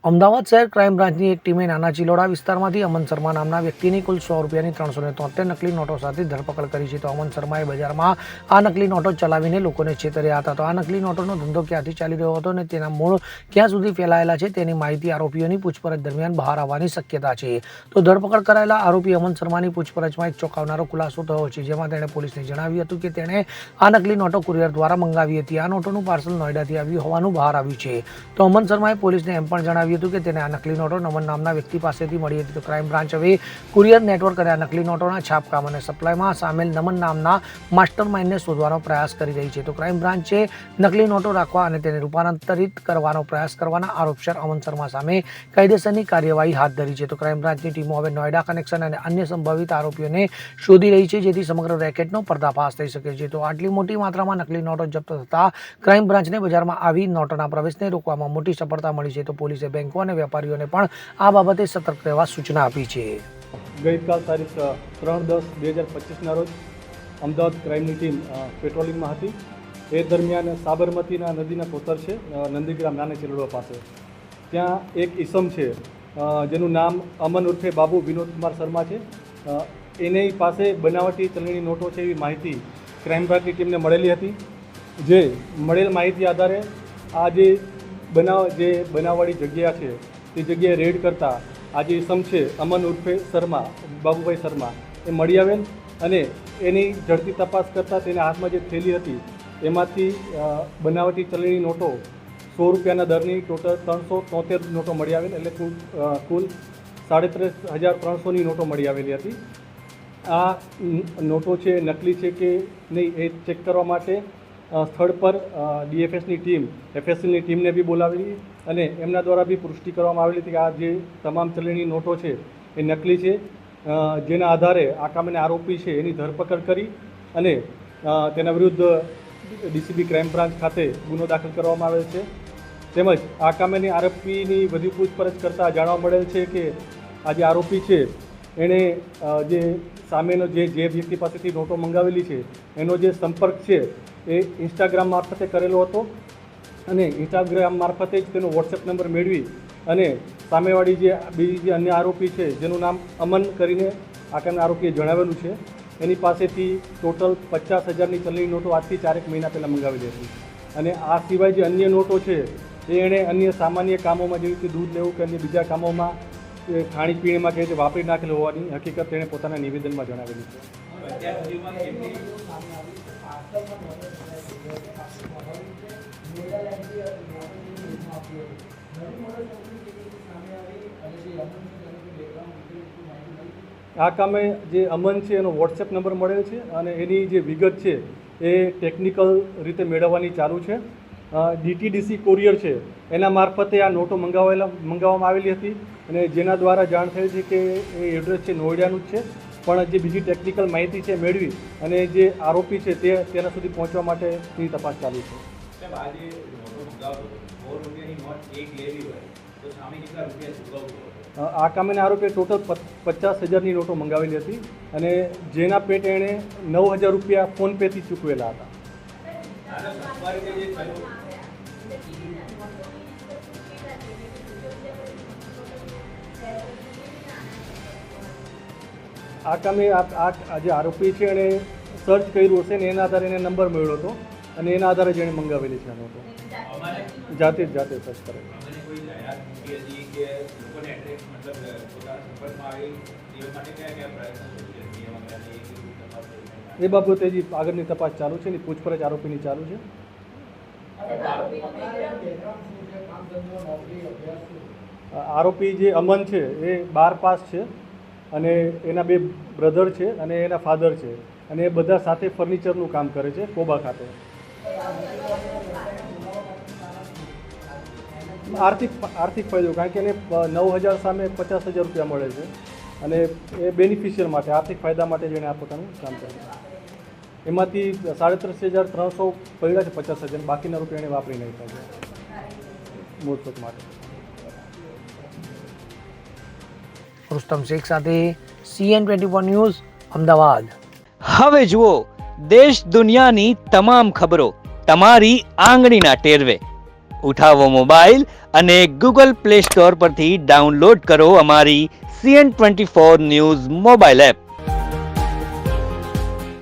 અમદાવાદ શહેર ક્રાઇમ બ્રાન્ચની એક ટીમે નાના ચિલોડા વિસ્તારમાંથી અમન શર્મા નામના વ્યક્તિની કુલ 100 રૂપિયાની 373 નકલી નોટો સાથે ધરપકડ કરી છે. તો અમન શર્માએ બજારમાં આ નકલી નોટો ચલાવીને લોકોને છેતર્યા હતા. તો આ નકલી નોટોનો ધંધો ક્યાંથી ચાલી રહ્યો હતો અને તેના મૂળ ક્યાં સુધી ફેલાયેલા છે તેની માહિતી આરોપીઓની પૂછપરછ દરમિયાન બહાર આવવાની શક્યતા છે. તો ધરપકડ કરાયેલા આરોપી અમન શર્માની પૂછપરછમાં એક ચોંકાવનારો ખુલાસો થયો છે, જેમાં તેણે પોલીસને જણાવ્યું હતું કે તેણે આ નકલી નોટો કુરિયર દ્વારા મંગાવી હતી. આ નોટોનું પાર્સલ નોઈડાથી આવ્યું હોવાનું બહાર આવ્યું છે. તો અમન શર્માએ પોલીસને એમ પણ જણાવ્યું હતું કે તેને આ નકલી નોટો નમન નામના વ્યક્તિ પાસેથી મળી હતી. તો ક્રાઇમ બ્રાન્ચ હવે કુરિયર નેટવર્ક અને આ નકલી નોટોના છાપકામ અને સપ્લાયમાં સામેલ નમન નામના માસ્ટર માઇન્ડને શોધવાનો પ્રયાસ કરી રહી છે. તો ક્રાઇમ બ્રાન્ચે નકલી નોટો રાખવા અને તેને રૂપાંતરિત કરવાનો પ્રયાસ કરવાના આરોપસર અમન શર્મા સામે કાયદેસરની કાર્યવાહી હાથ ધરી છે. તો ક્રાઇમ બ્રાન્ચની ટીમો હવે નોઈડા કનેક્શન અને અન્ય સંભવિત આરોપીઓને શોધી રહી છે, જેથી સમગ્ર રેકેટનો પર્દાફાશ થઈ શકે છે. તો આટલી મોટી માત્રામાં નકલી નોટો જપ્ત થતા ક્રાઇમ બ્રાન્ચને બજારમાં આવી નોટોના પ્રવેશને રોકવામાં મોટી સફળતા મળી છે. તો પોલીસે બેંકો અને વેપારીઓને પણ આ બાબતે સતર્ક રહેવા સૂચના આપી છે. ગઈકાલ તારીખ 3/10/2025ના રોજ અમદાવાદ ક્રાઇમની ટીમ પેટ્રોલિંગમાં હતી. એ દરમિયાન સાબરમતીના નદીના કોતર છે નંદીગ્રામ નાના ચિલોડા પાસે, ત્યાં એક ઈસમ છે જેનું નામ અમન ઉર્ફે બાબુ વિનોદ કુમાર શર્મા છે. એની પાસે બનાવટી ચલણી નોટો છે એવી માહિતી ક્રાઇમ બ્રાન્ચની ટીમને મળેલી હતી. જે મળેલ માહિતી આધારે આ જે બનાવવાળી જગ્યા છે તે જગ્યાએ રેડ કરતાં આ જે ઈસમ છે અમન ઉર્ફે શર્મા બાબુભાઈ શર્મા એ મળી આવેલ અને એની ઝડપી તપાસ કરતાં તેના હાથમાં જે થેલી હતી એમાંથી બનાવટી ચલણી નોટો 100 રૂપિયાના દરની ટોટલ 373 નોટો મળી આવેલ, એટલે કુલ 33,300ની નોટો મળી આવેલી હતી. આ નોટો છે નકલી છે કે નહીં એ ચેક કરવા માટે સ્થળ પર ડીએફએસની ટીમ એફએસએલની ટીમને બી બોલાવેલી અને એમના દ્વારા બી પુષ્ટિ કરવામાં આવેલી હતી કે આ જે તમામ ચલણી નોટો છે એ નકલી છે. જેના આધારે આ કામને આરોપી છે એની ધરપકડ કરી અને તેના વિરુદ્ધ ડીસીબી ક્રાઇમ બ્રાન્ચ ખાતે ગુનો દાખલ કરવામાં આવેલ છે. તેમજ આ કામેની આરોપીની વધુ પૂછપરછ કરતાં જાણવા મળેલ છે કે આ જે આરોપી છે એણે જે સામેનો જે વ્યક્તિ પાસેથી નોટો મંગાવેલી છે એનો જે સંપર્ક છે એ ઇન્સ્ટાગ્રામ મારફતે કરેલો હતો અને ઇન્સ્ટાગ્રામ મારફતે જ તેનો વોટ્સએપ નંબર મેળવી અને સામેવાળી જે બીજી જે અન્ય આરોપી છે જેનું નામ અમન કરીને આકારના આરોપીએ જણાવેલું છે એની પાસેથી ટોટલ 50,000ની ચલણી નોટો આજથી 4 મહિના પહેલાં મંગાવેલી હતી. અને આ સિવાય જે અન્ય નોટો છે એ એણે અન્ય સામાન્ય કામોમાં જેવી રીતે દૂધ લેવું કે અન્ય બીજા કામોમાં ખાણીપીણીમાં કે રીતે વાપરી નાખેલ હોવાની હકીકત તેણે પોતાના નિવેદનમાં જણાવેલી છે. આ કામે જે અમન છે એનો વોટ્સએપ નંબર મળેલ છે અને એની જે વિગત છે એ ટેકનિકલ રીતે મેળવવાની ચાલુ છે. ડીટીડીસી કોરિયર છે એના મારફતે આ નોટો મંગાવવામાં આવેલી હતી અને જેના દ્વારા જાણ થઈ છે કે એ એડ્રેસ છે નોઈડાનું જ છે, પણ જે બીજી ટેકનિકલ માહિતી છે મેળવી અને જે આરોપી છે તેના સુધી પહોંચવા માટેની તપાસ ચાલુ છે. આ કામેના આરોપીએ ટોટલ 50,000ની નોટો મંગાવેલી હતી અને જેના પેટે એણે 9,000 રૂપિયા ફોનપેથી ચૂકવેલા હતા. આ કામે આ જે આરોપી છે એણે સર્ચ કર્યું હશે ને એના આધારે એને નંબર મળ્યો હતો અને એના આધારે જ એણે મંગાવેલી છે આ નોટો. જાતે સર્ચ કરે. એ બાબતે હજી આગળની તપાસ ચાલુ છે, એની પૂછપરછ આરોપીની ચાલુ છે. આરોપી જે અમન છે એ 12 પાસ છે અને એના 2 બ્રધર છે અને એના ફાધર છે અને એ બધા સાથે ફર્નિચરનું કામ કરે છે કોબા ખાતે. આર્થિક ફાયદો, કારણ કે એને 9,000 સામે 50,000 રૂપિયા મળે છે અને એ બેનિફિશિયર માટે આર્થિક ફાયદા માટે જેણે આ પોતાનું કામ કર્યું. એમાંથી 33,300 પડ્યા છે 50,000, બાકીના રૂપિયા એને વાપરી નાખ્યા છે મૂળભૂત માટે. રુસ્તમ શેખ સાથે CN24 ન્યૂઝ અમદાવાદ. હવે જુઓ દેશ દુનિયાની તમામ ખબરો તમારી આંગળીના ટેરવે. ઉઠાવો મોબાઈલ અને ગૂગલ પ્લે સ્ટોર પરથી ડાઉનલોડ કરો અમારી CN24 ન્યૂઝ મોબાઈલ એપ.